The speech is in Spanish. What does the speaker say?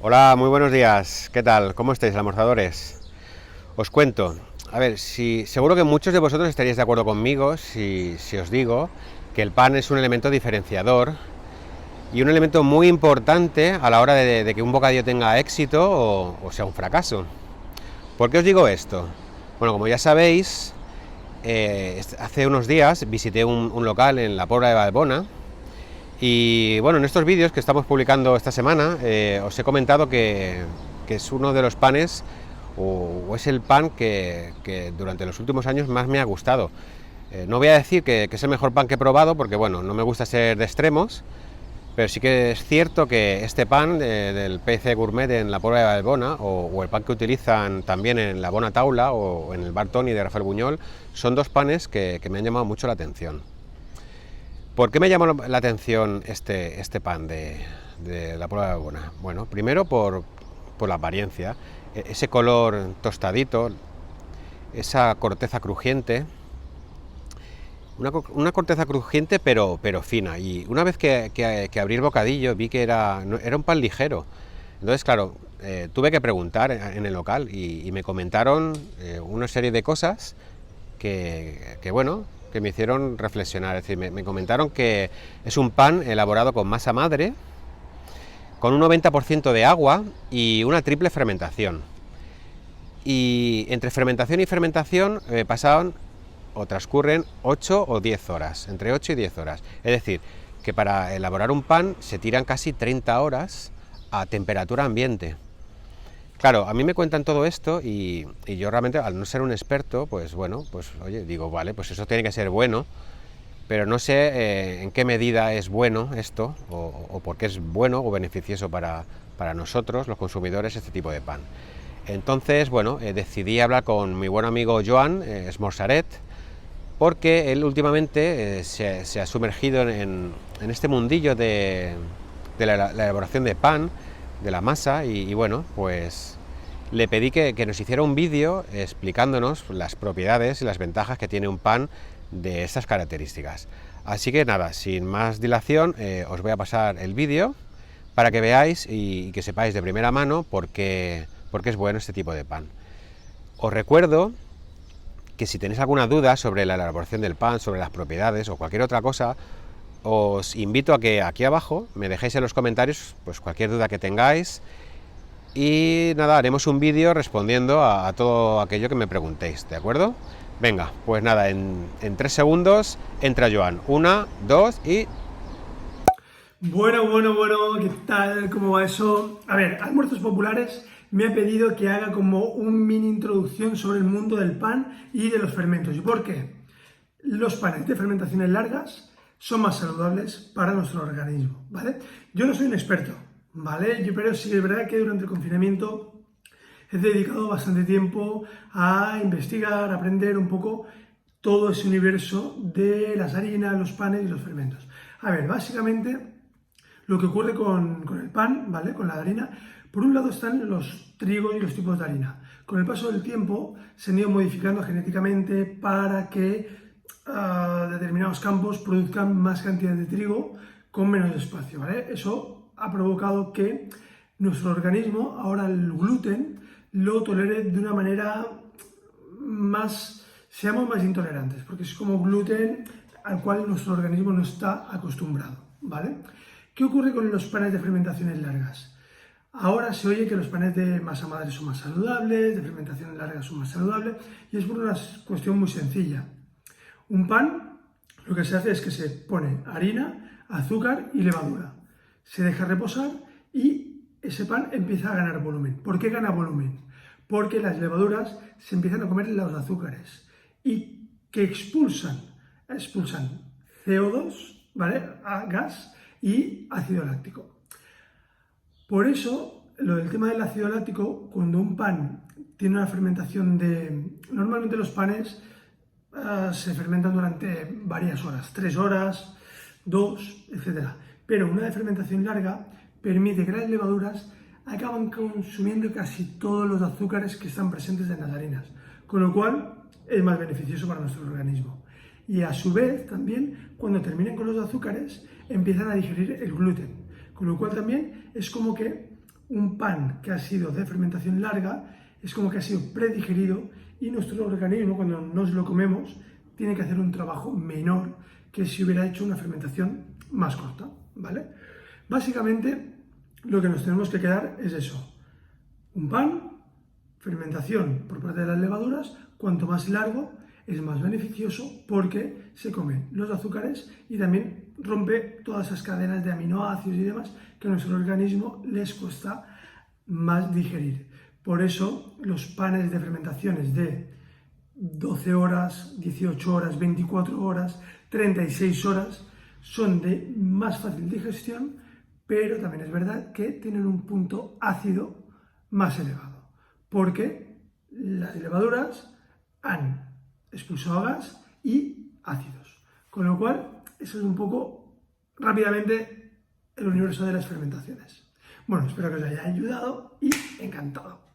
Hola, muy buenos días. ¿Qué tal? ¿Cómo estáis, almorzadores? Os cuento. A ver, seguro que muchos de vosotros estaríais de acuerdo conmigo si os digo que el pan es un elemento diferenciador y un elemento muy importante a la hora de que un bocadillo tenga éxito o sea un fracaso. ¿Por qué os digo esto? Bueno, como ya sabéis, hace unos días visité un local en la Pobla de Vallbona. Y bueno, en estos vídeos que estamos publicando esta semana, os he comentado que es uno de los panes, o es el pan que durante los últimos años más me ha gustado. No voy a decir que es el mejor pan que he probado, porque bueno, no me gusta ser de extremos, pero sí que es cierto que este pan del PC Gourmet en la Pobla de Vallbona, o el pan que utilizan también en la Bona Taula o en el Bar Toni de Rafael Buñol, son dos panes que me han llamado mucho la atención. ¿Por qué me llamó la atención este pan de la Pobla de Vallbona? Bueno, primero por la apariencia, ese color tostadito, esa corteza crujiente, una corteza crujiente pero fina. Y una vez que abrí el bocadillo vi que era un pan ligero. Entonces, claro, tuve que preguntar en el local y me comentaron una serie de cosas bueno, que me hicieron reflexionar. Es decir, me comentaron que es un pan elaborado con masa madre, con un 90% de agua y una triple fermentación. Y entre fermentación y fermentación pasaban o transcurren 8 o 10 horas, entre 8 y 10 horas. Es decir, que para elaborar un pan se tiran casi 30 horas a temperatura ambiente. Claro, a mí me cuentan todo esto y yo realmente, al no ser un experto, pues bueno, pues oye, digo, vale, pues eso tiene que ser bueno, pero no sé en qué medida es bueno esto, o por qué es bueno o beneficioso para nosotros, los consumidores, este tipo de pan. Entonces, bueno, decidí hablar con mi buen amigo Joan Esmorzaret, porque él últimamente se ha sumergido en este mundillo de la elaboración de pan, de la masa, y bueno, pues le pedí que nos hiciera un vídeo explicándonos las propiedades y las ventajas que tiene un pan de estas características. Así que nada, sin más dilación, os voy a pasar el vídeo para que veáis y que sepáis de primera mano por qué es bueno este tipo de pan. Os recuerdo que si tenéis alguna duda sobre la elaboración del pan, sobre las propiedades o cualquier otra cosa, os invito a que aquí abajo me dejéis en los comentarios pues cualquier duda que tengáis, y nada, haremos un vídeo respondiendo a todo aquello que me preguntéis, ¿de acuerdo? Venga, pues nada, en 3 segundos entra Joan. 1, 2 y... Bueno, ¿qué tal? ¿Cómo va eso? A ver, Almuerzos Populares me ha pedido que haga como un mini introducción sobre el mundo del pan y de los fermentos. ¿Y por qué? Los panes de fermentaciones largas son más saludables para nuestro organismo, ¿vale? Yo no soy un experto, ¿vale? Pero sí es verdad que durante el confinamiento he dedicado bastante tiempo a investigar, a aprender un poco todo ese universo de las harinas, los panes y los fermentos. A ver, básicamente lo que ocurre con el pan, ¿vale? Con la harina. Por un lado están los trigos y los tipos de harina. Con el paso del tiempo se han ido modificando genéticamente para que determinados campos produzcan más cantidad de trigo con menos espacio, ¿vale? Eso ha provocado que nuestro organismo ahora el gluten lo tolere de una manera seamos más intolerantes, porque es como gluten al cual nuestro organismo no está acostumbrado, ¿vale? ¿Qué ocurre con los panes de fermentaciones largas? Ahora se oye que los panes de masa madre son más saludables, de fermentaciones largas son más saludables, y es por una cuestión muy sencilla. Un pan, lo que se hace es que se pone harina, azúcar y levadura. Se deja reposar y ese pan empieza a ganar volumen. ¿Por qué gana volumen? Porque las levaduras se empiezan a comer los azúcares y que expulsan CO2, ¿vale? Gas y ácido láctico. Por eso, lo del tema del ácido láctico, cuando un pan tiene una fermentación Normalmente los panes se fermentan durante varias horas, 3 horas, 2, etc. Pero una de fermentación larga permite que las levaduras acaban consumiendo casi todos los azúcares que están presentes en las harinas, con lo cual es más beneficioso para nuestro organismo. Y a su vez también, cuando terminen con los azúcares, empiezan a digerir el gluten, con lo cual también es como que un pan que ha sido de fermentación larga es como que ha sido predigerido y nuestro organismo, cuando nos lo comemos, tiene que hacer un trabajo menor que si hubiera hecho una fermentación más corta, ¿vale? Básicamente, lo que nos tenemos que quedar es eso. Un pan, fermentación por parte de las levaduras, cuanto más largo es más beneficioso porque se comen los azúcares y también rompe todas esas cadenas de aminoácidos y demás que a nuestro organismo les cuesta más digerir. Por eso los panes de fermentaciones de 12 horas, 18 horas, 24 horas, 36 horas son de más fácil digestión, pero también es verdad que tienen un punto ácido más elevado, porque las levaduras han expulsado gas y ácidos. Con lo cual, eso es un poco rápidamente el universo de las fermentaciones. Bueno, espero que os haya ayudado y encantado.